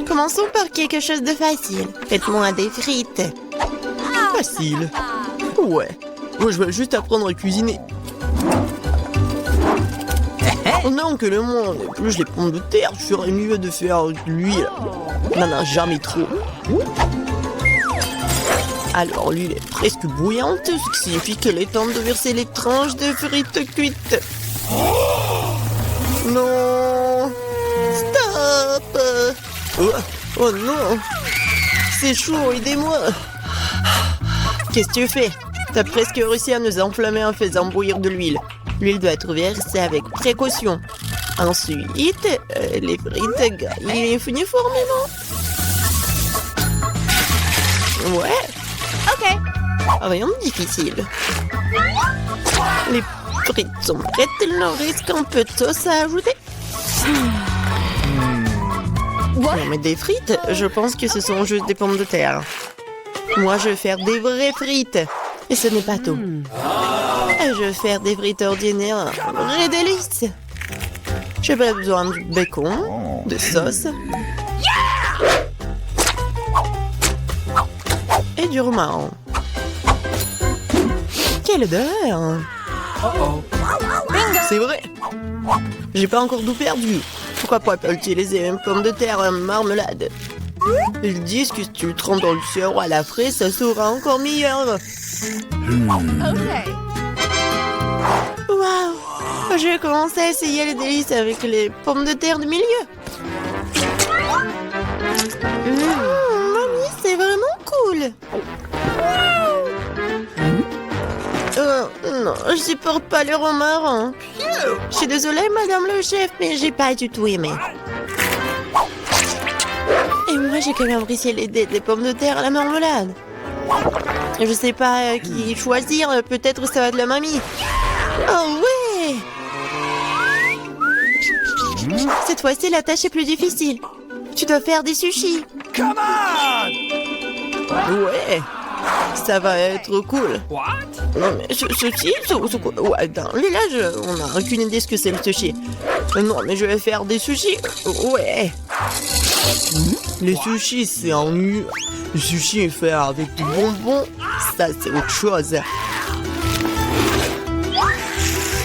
Commençons par quelque chose de facile. Faites-moi des frites. Facile. Ouais. Moi, je vais juste apprendre à cuisiner. Non, que le monde épluche les pommes de terre, je serais mieux de faire de l'huile. Non, jamais trop. Alors, l'huile est presque bouillante, ce qui signifie qu'il est temps de verser les tranches de frites cuites. Non! Stop! Oh non! C'est chaud, aidez-moi! Qu'est-ce que tu fais? T'as presque réussi à nous enflammer en faisant bouillir de l'huile. L'huile doit être versée avec précaution. Ensuite, les frites grillent uniformément. Ouais. Ok. Rien de difficile. Les frites sont prêtes, il leur reste un peu de sauce à ajouter. Non mais des frites, je pense que ce sont juste des pommes de terre. Moi je vais faire des vraies frites. Et ce n'est pas tout. Je vais faire des frites ordinaires, un vrai délice. J'ai pas besoin de bacon, de sauce. Et du romarin. Quelle odeur! C'est vrai! J'ai pas encore tout perdu. Pourquoi pas utiliser les mêmes pommes de terre en marmelade? Ils disent que si tu le trempes dans le sirop à la fraise, ça sera encore meilleur. Waouh! Je vais commencer à essayer les délices avec les pommes de terre du milieu. Mamie, c'est vraiment cool. Non, je supporte pas le romarin. Je suis désolée, madame le chef, mais j'ai pas du tout aimé. Et moi, j'ai quand même apprécié des pommes de terre à la marmelade. Je sais pas qui choisir, peut-être ça va être la mamie. Oh ouais! Cette fois-ci, la tâche est plus difficile. Tu dois faire des sushis. Come on! Ouais, ça va être cool. What? Non mais sushi, ouais, dans le village, on n'a aucune idée ce que c'est le sushi. Non mais je vais faire des sushis. Ouais. Les sushis, c'est en nu. Le sushi est fait avec du bonbon. Ça, c'est autre chose.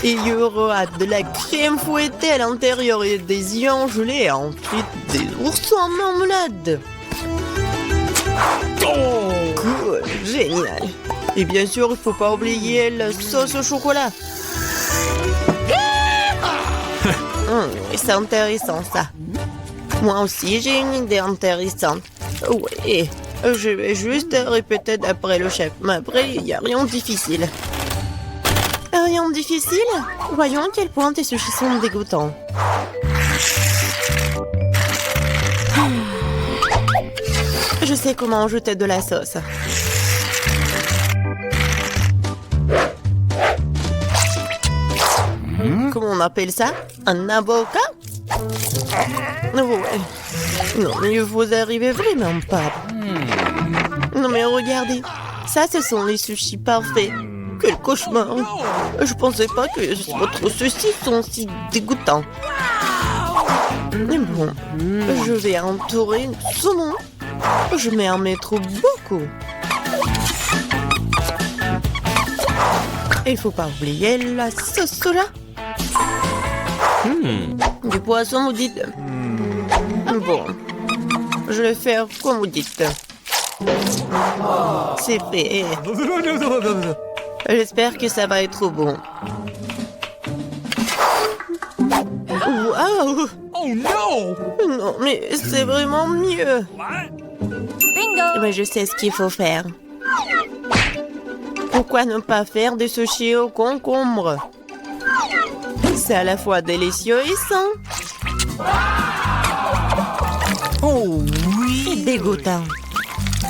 Et il y aura de la crème fouettée à l'intérieur et des œufs gelés. Et ensuite, des oursons en marmelade. Cool, génial. Et bien sûr, il faut pas oublier la sauce au chocolat. C'est intéressant ça. Moi aussi, j'ai une idée intéressante. Oui, je vais juste répéter d'après le chef. Mais après, il n'y a rien de difficile. Rien de difficile? Voyons à quel point tes sushis sont dégoûtants. Je sais comment ajouter de la sauce. Comment on appelle ça? Un avocat? Ouais. Non, mais vous arrivez vraiment pas. Non, mais regardez. Ça, ce sont les sushis parfaits. Quel cauchemar. Je pensais pas que votre sushi sont si dégoûtants. Mais bon, je vais entourer le saumon. Je vais en mettre beaucoup. Il faut pas oublier la sauce soja. Du poisson, vous dites. Bon, je vais faire comme vous dites. C'est fait. J'espère que ça va être bon. Waouh! Oh no! Non, mais c'est vraiment mieux. What? Bingo! Mais je sais ce qu'il faut faire. Pourquoi ne pas faire des sushis au concombre? C'est à la fois délicieux et sain. Oh Et oui! dégoûtant.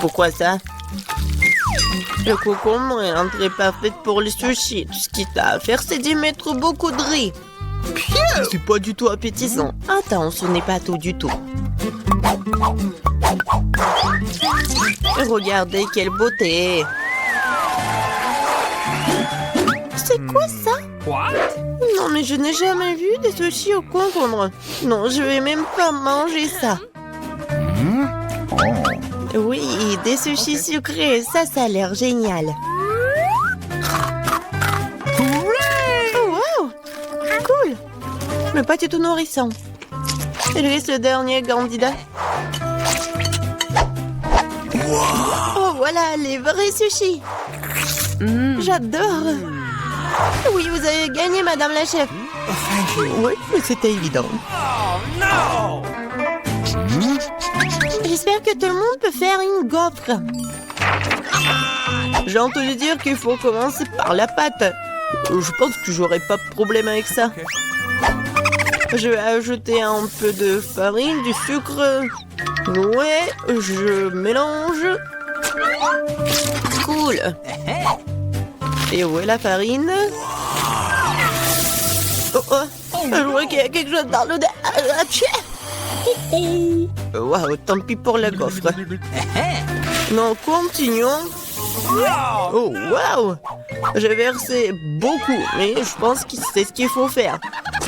Pourquoi ça? Le concombre est l'entrée parfaite pour les sushis. Tout ce qu'il t'a à faire, c'est d'y mettre beaucoup de riz. C'est pas du tout appétissant. Attends, ce n'est pas tout du tout. Regardez quelle beauté. C'est quoi ça? What? Non, mais je n'ai jamais vu des sushis au concombre. Non, je vais même pas manger ça. Oui, des sushis sucrés, ça a l'air génial. Oh, wow! Cool! Mais pas du tout nourrissant. Il reste le dernier candidat. Oh, voilà, les vrais sushis. J'adore. Oui, vous avez gagné, madame la chef. Oui, mais c'était évident. Oh no! J'espère que tout le monde peut faire une gaufre. J'ai entendu dire qu'il faut commencer par la pâte. Je pense que j'aurai pas de problème avec ça. Je vais ajouter un peu de farine, du sucre. Ouais, je mélange. Cool. Et où est la farine? Oh, oh, je vois qu'il y a quelque chose dans le... Waouh, tant pis pour la gaufre. Non, continuons. Oh, waouh! J'ai versé beaucoup, mais je pense que c'est ce qu'il faut faire.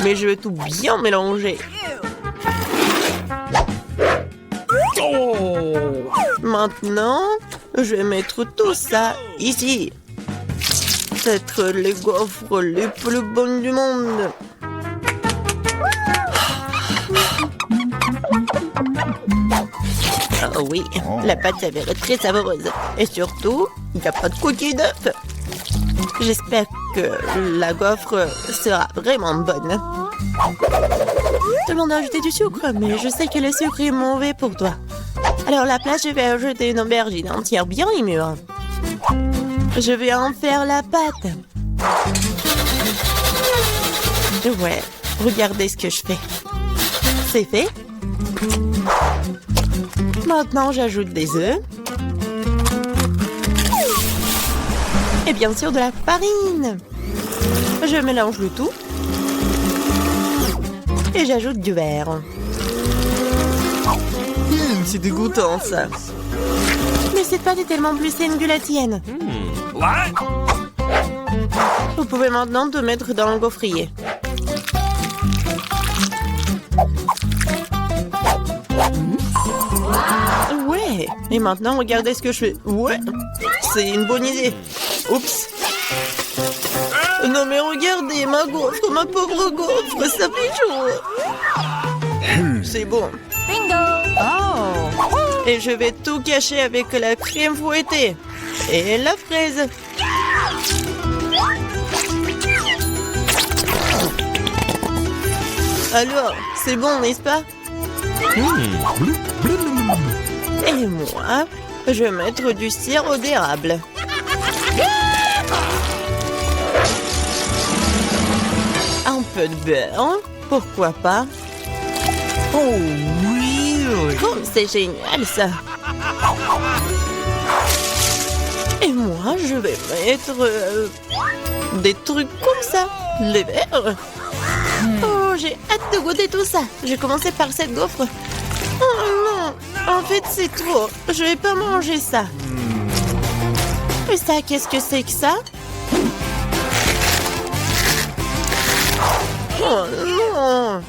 Mais je vais tout bien mélanger. Oh! Maintenant, je vais mettre tout ça ici. Peut-être les gaufres les plus bonnes du monde. Oh oui, la pâte s'avère très savoureuse. Et surtout, il n'y a pas de coquille d'œuf. J'espère que la gaufre sera vraiment bonne. Tout le monde a ajouté du sucre, mais je sais que le sucre est mauvais pour toi. Alors à la place, je vais ajouter une aubergine entière bien mûre. Je vais en faire la pâte. Ouais, regardez ce que je fais. C'est fait. Maintenant, j'ajoute des œufs. Et bien sûr, de la farine. Je mélange le tout. Et j'ajoute du verre. C'est dégoûtant, ça. Mais cette pâte est tellement plus saine que la tienne. What? Vous pouvez maintenant te mettre dans le gaufrier. Ouais. Et maintenant, regardez ce que je fais. Ouais. C'est une bonne idée. Oups. Non mais regardez, ma gaufre, ma pauvre gaufre, ça fait chaud. C'est bon. Bingo! Oh! Et je vais tout cacher avec la crème fouettée. Et la fraise. Alors, c'est bon, n'est-ce pas? Et moi, je vais mettre du sirop d'érable. Un peu de beurre, pourquoi pas? Oh oui! Oh, c'est génial ça! Et moi, je vais mettre des trucs comme ça, les verres. Oh, j'ai hâte de goûter tout ça. Je vais commencer par cette gaufre. Oh non, en fait c'est trop. Je vais pas manger ça. Et ça, qu'est-ce que c'est que ça? Oh non!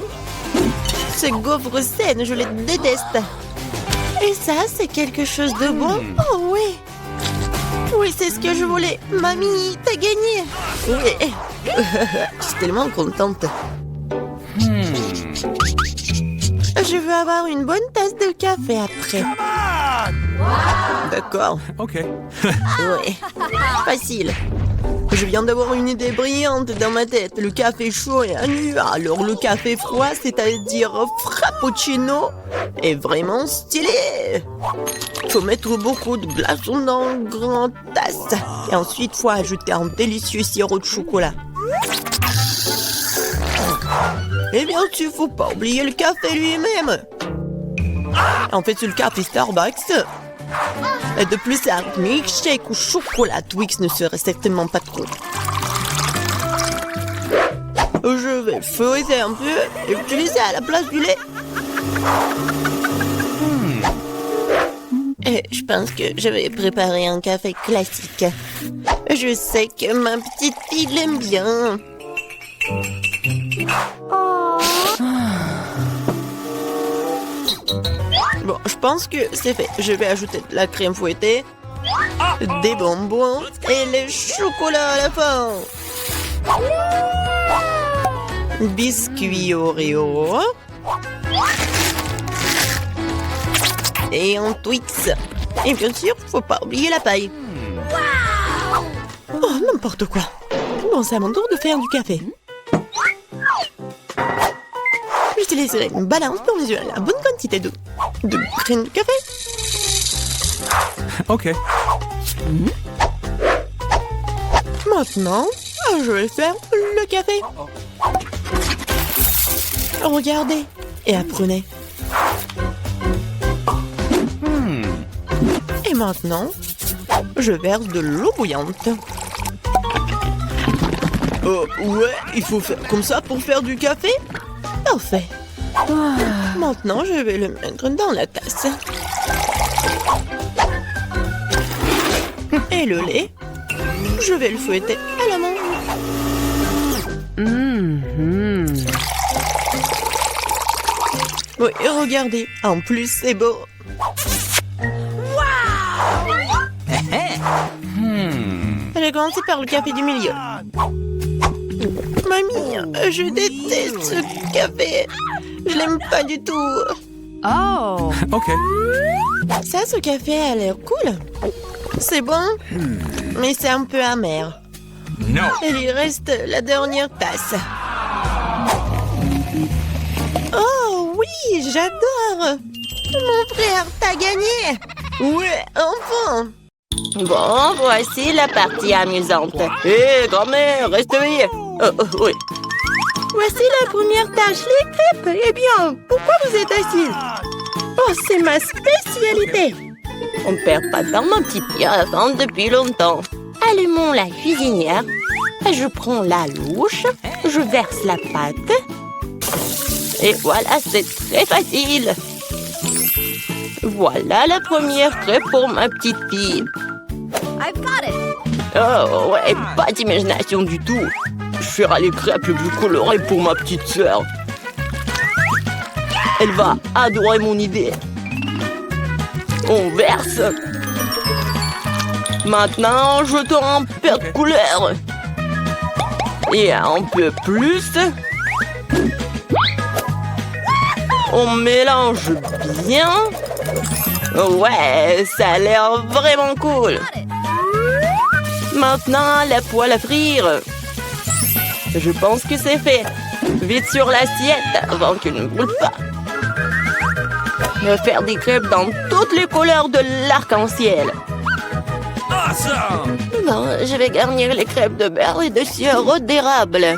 Ces gaufres saines, je les déteste. Et ça, c'est quelque chose de bon? Oh oui! Oui, c'est ce que je voulais. Mamie, t'as gagné! Oui! Je suis tellement contente. Je veux avoir une bonne tasse de café après. D'accord. Okay. Oui. Facile. Je viens d'avoir une idée brillante dans ma tête. Le café chaud est nu. Alors le café froid, c'est-à-dire frappuccino, est vraiment stylé. Faut mettre beaucoup de glaçons dans une grande tasse. Et ensuite, faut ajouter un délicieux sirop de chocolat. Et bien sûr, faut pas oublier le café lui-même. En fait, c'est le café Starbucks. Et de plus, un milkshake au chocolat Twix ne serait certainement pas trop. Je vais feuilleter un peu et utiliser à la place du lait. Et je pense que je vais préparer un café classique. Je sais que ma petite fille l'aime bien. Bon, je pense que c'est fait. Je vais ajouter de la crème fouettée, des bonbons et les chocolats à la fin. Biscuits Oreo. Et un Twix. Et bien sûr, faut pas oublier la paille. Oh, n'importe quoi. Bon, c'est à mon tour de faire du café. J'utiliserai une balance pour mesurer la bonne quantité de graines de café. Ok. Maintenant, je vais faire le café. Regardez et apprenez. Et maintenant, je verse de l'eau bouillante. Ouais, il faut faire comme ça pour faire du café? Parfait. Maintenant, je vais le mettre dans la tasse. Et le lait, je vais le fouetter à la main. Oui, regardez, en plus c'est beau. J'ai commencé par le café du milieu. Mamie, je déteste ce café. Je l'aime pas du tout. Oh! Ok. Ça, ce café a l'air cool. C'est bon, mais c'est un peu amer. No. Et il reste la dernière tasse. Oh oui, j'adore. Mon frère, t'as gagné. Ouais, enfin. Bon, voici la partie amusante. Hé, grand-mère, reste éveillée. Oui. Voici la première tâche, les crêpes. Eh bien, pourquoi vous êtes assise? Oh, c'est ma spécialité. On ne perd pas de temps, mon petit pied, à vendre depuis longtemps. Allumons la cuisinière. Je prends la louche. Je verse la pâte. Et voilà, c'est très facile. Voilà la première crêpe pour ma petite fille. I've got it! Oh, ouais, pas d'imagination du tout. Je ferai les crêpes les plus colorées pour ma petite sœur. Elle va adorer mon idée. On verse. Maintenant, jetons un peu de couleur. Et un peu plus. On mélange bien. Ouais, ça a l'air vraiment cool. Maintenant, la poêle à frire. Je pense que c'est fait. Vite sur l'assiette avant qu'elle ne brûle pas. Je vais faire des crêpes dans toutes les couleurs de l'arc-en-ciel. Awesome. Bon, je vais garnir les crêpes de beurre et de sirop d'érable.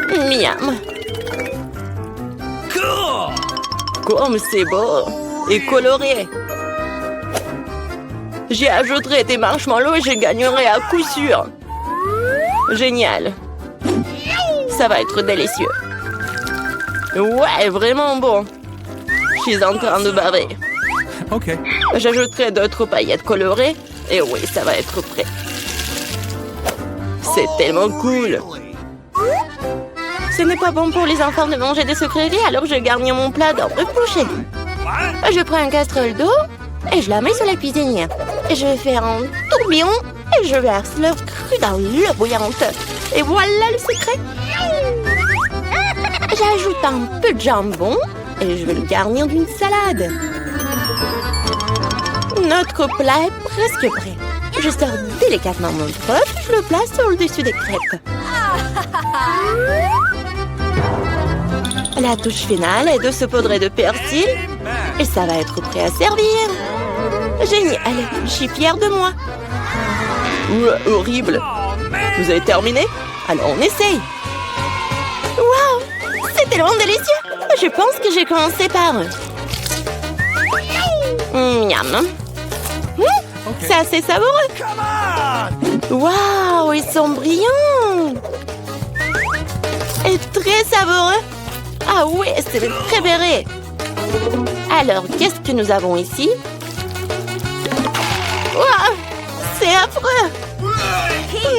Miam. Cool. Comme c'est beau et coloré. J'y ajouterai des marshmallows et je gagnerai à coup sûr. Génial. Ça va être délicieux. Ouais, vraiment bon. Je suis en train de baver. Ok. J'ajouterai d'autres paillettes colorées. Et oui, ça va être prêt. C'est tellement cool. Ce n'est pas bon pour les enfants de manger des sucreries, alors je garnis mon plat d'ombre bouchée. What? Je prends une casserole d'eau et je la mets sur la cuisinière. Et je vais faire un tourbillon et je verse l'œuf cru dans l'eau bouillante. Et voilà le secret. J'ajoute un peu de jambon et je vais le garnir d'une salade. Notre plat est presque prêt. Je sors délicatement mon trèfle et je le place sur le dessus des crêpes. La touche finale est de saupoudrer de persil et ça va être prêt à servir. Génial, je suis fière de moi. Horrible. Vous avez terminé? Alors on essaye. Waouh, c'est tellement délicieux. Je pense que j'ai commencé par... Miam. C'est assez savoureux. Come on. Waouh, ils sont brillants. Et très savoureux. Ah oui, c'est mes préférés. Alors, qu'est-ce que nous avons ici? Waouh, c'est affreux.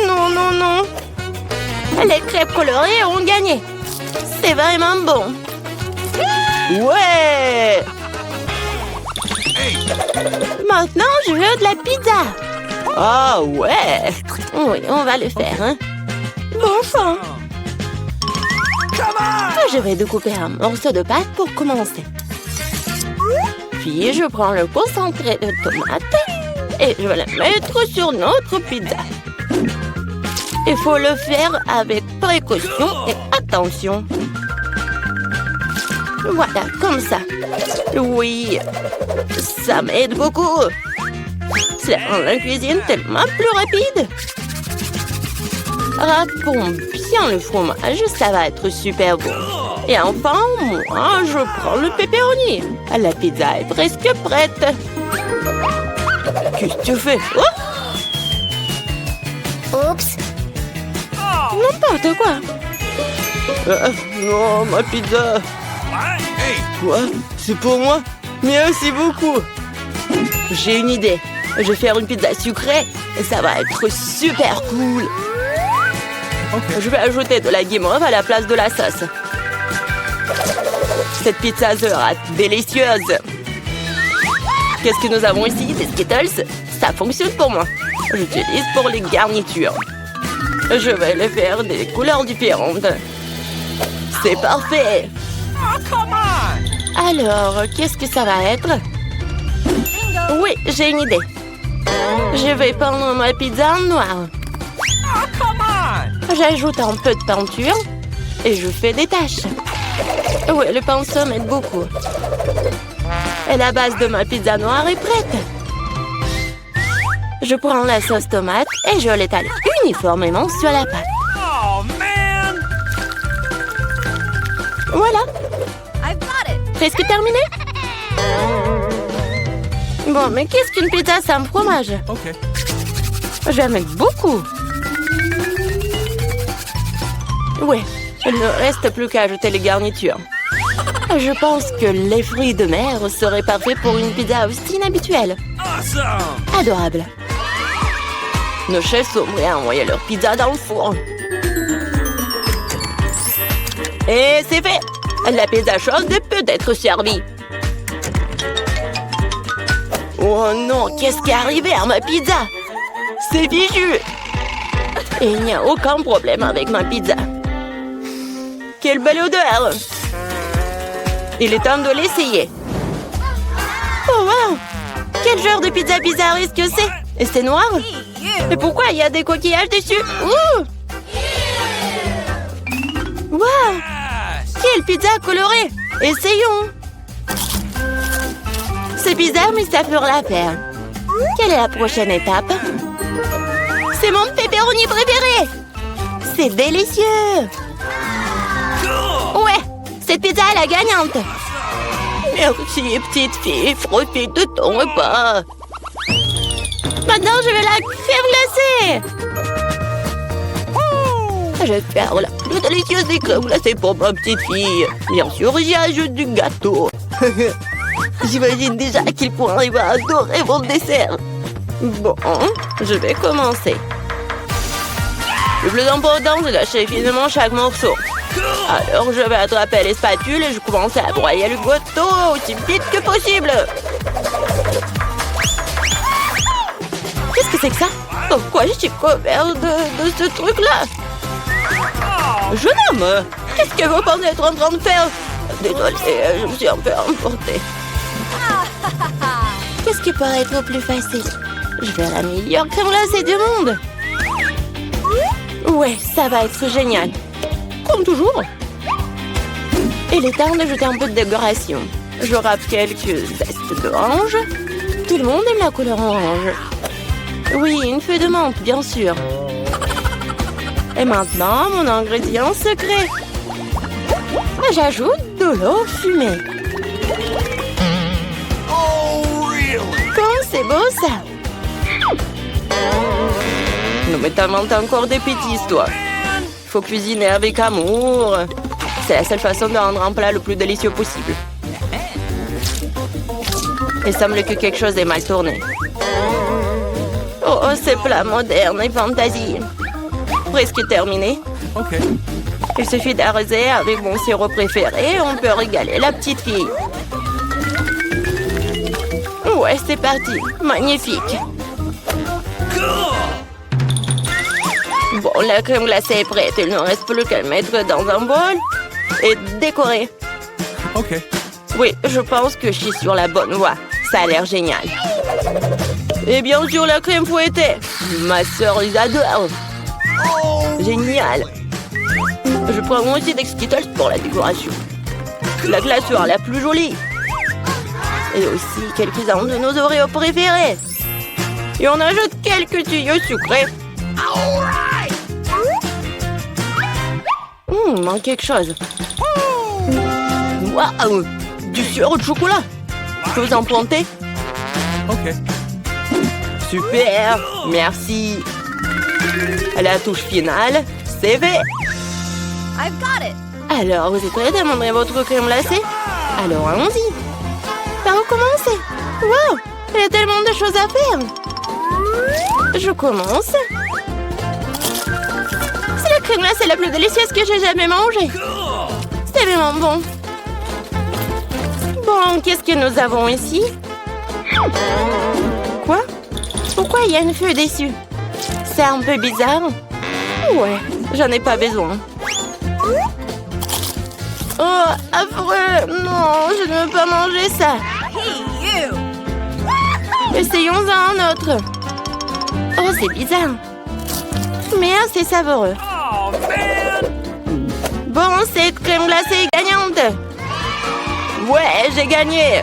Non, non, non. Les crêpes colorées ont gagné. C'est vraiment bon. Ouais! Maintenant, je veux de la pizza. Ah ouais! Oui, on va le faire, hein. Bon sang. Je vais découper un morceau de pâte pour commencer. Puis, je prends le concentré de tomate et je vais le mettre sur notre pizza. Il faut le faire avec précaution et attention. Voilà, comme ça. Oui, ça m'aide beaucoup. Ça rend la cuisine tellement plus rapide. Râpons bien le fromage, ça va être super bon. Et enfin, moi, je prends le pepperoni. La pizza est presque prête. Qu'est-ce que tu fais? Oups. N'importe quoi. Non, ma pizza. Quoi? C'est pour moi? Merci beaucoup. J'ai une idée. Je vais faire une pizza sucrée et ça va être super cool. Je vais ajouter de la guimauve à la place de la sauce. Cette pizza sera délicieuse. Qu'est-ce que nous avons ici? Des Skittles? Ça fonctionne pour moi. J'utilise pour les garnitures. Je vais les faire des couleurs différentes. C'est parfait. Alors, qu'est-ce que ça va être? Oui, j'ai une idée. Je vais peindre ma pizza en noir. J'ajoute un peu de peinture et je fais des taches. Oui, le pinceau m'aide beaucoup. Et la base de ma pizza noire est prête. Je prends la sauce tomate et je l'étale uniformément sur la pâte. Oh, man! Voilà. Presque terminé. Bon, mais qu'est-ce qu'une pizza sans fromage? Okay. Je vais mettre beaucoup. Ouais, il ne reste plus qu'à ajouter les garnitures. Je pense que les fruits de mer seraient parfaits pour une pizza aussi inhabituelle. Awesome! Adorable. Nos chefs sont prêts à envoyer leur pizza dans le four. Et c'est fait! La pizza chaude peut être servie. Oh non, qu'est-ce qui est arrivé à ma pizza? C'est fichu! Et il n'y a aucun problème avec ma pizza. Quelle belle odeur! Il est temps de l'essayer. Oh wow! Quel genre de pizza bizarre est-ce que c'est? Et c'est noir? Mais pourquoi il y a des coquillages dessus? Ouh! Wow! Quelle pizza colorée! Essayons! C'est bizarre, mais ça fera l'affaire. Quelle est la prochaine étape? C'est mon pepperoni préféré! C'est délicieux! Ouais! Cette pizza est la gagnante! Merci, petite fille. Profite de ton repas. Maintenant, je vais la crème glacée! Je vais faire la plus délicieuse des crèmes glacées pour ma petite fille. Bien sûr, j'y ajoute du gâteau. J'imagine déjà qu'il pourrait adorer mon dessert. Bon, je vais commencer. Le plus important, c'est d'acheter finement chaque morceau. Alors, je vais attraper les spatules et je commence à broyer le gâteau aussi vite que possible. Qu'est-ce que c'est que ça? Pourquoi je suis couvert de ce truc-là? Jeune homme, qu'est-ce que vous pensez être en train de faire? Désolée, je me suis un peu emportée. Qu'est-ce qui pourrait être plus facile? Je vais la meilleure crème glacée du monde. Ouais, ça va être génial. Comme toujours. Il est temps d'ajouter un peu de décoration. Je râpe quelques zestes d'orange. Tout le monde aime la couleur orange. Oui, une feuille de menthe, bien sûr. Et maintenant, mon ingrédient secret. J'ajoute de l'eau fumée. Oh, really? Comme c'est beau, ça. Non, mais t'inventes encore des bêtises, toi. Faut cuisiner avec amour. C'est la seule façon de rendre un plat le plus délicieux possible. Il semble que quelque chose est mal tourné. Oh, ce plat moderne et fantasy. Presque terminé. Okay. Il suffit d'arroser avec mon sirop préféré et on peut régaler la petite fille. Ouais, c'est parti. Magnifique. Bon, la crème glacée est prête. Il ne reste plus qu'à le mettre dans un bol et décorer. Okay. Oui, je pense que je suis sur la bonne voie. Ça a l'air génial. Et bien sûr, la crème fouettée. Ma sœur les adore. Génial. Je prends moi aussi des Skittles pour la décoration. La glace sera la plus jolie. Et aussi quelques-uns de nos Oreos préférés. Et on ajoute quelques tuyaux sucrés. Il manque quelque chose. Waouh! Du sirop de chocolat. Je peux vous en planter? Okay. Super! Merci. À la touche finale, c'est fait. I've got it. Alors, vous êtes prêts à montrer votre crème glacée? Alors, allons-y. Par où commencer? Wow! Il y a tellement de choses à faire. Je commence. C'est la crème glacée la plus délicieuse que j'ai jamais mangée. C'est vraiment bon. Bon, qu'est-ce que nous avons ici? Quoi? Pourquoi il y a une feuille dessus? C'est un peu bizarre. Ouais, j'en ai pas besoin. Oh, affreux! Non, je ne veux pas manger ça. Hey, you. Essayons un autre. Oh, c'est bizarre. Mais assez savoureux. Oh, man! Bon, cette crème glacée est gagnante. Ouais, j'ai gagné.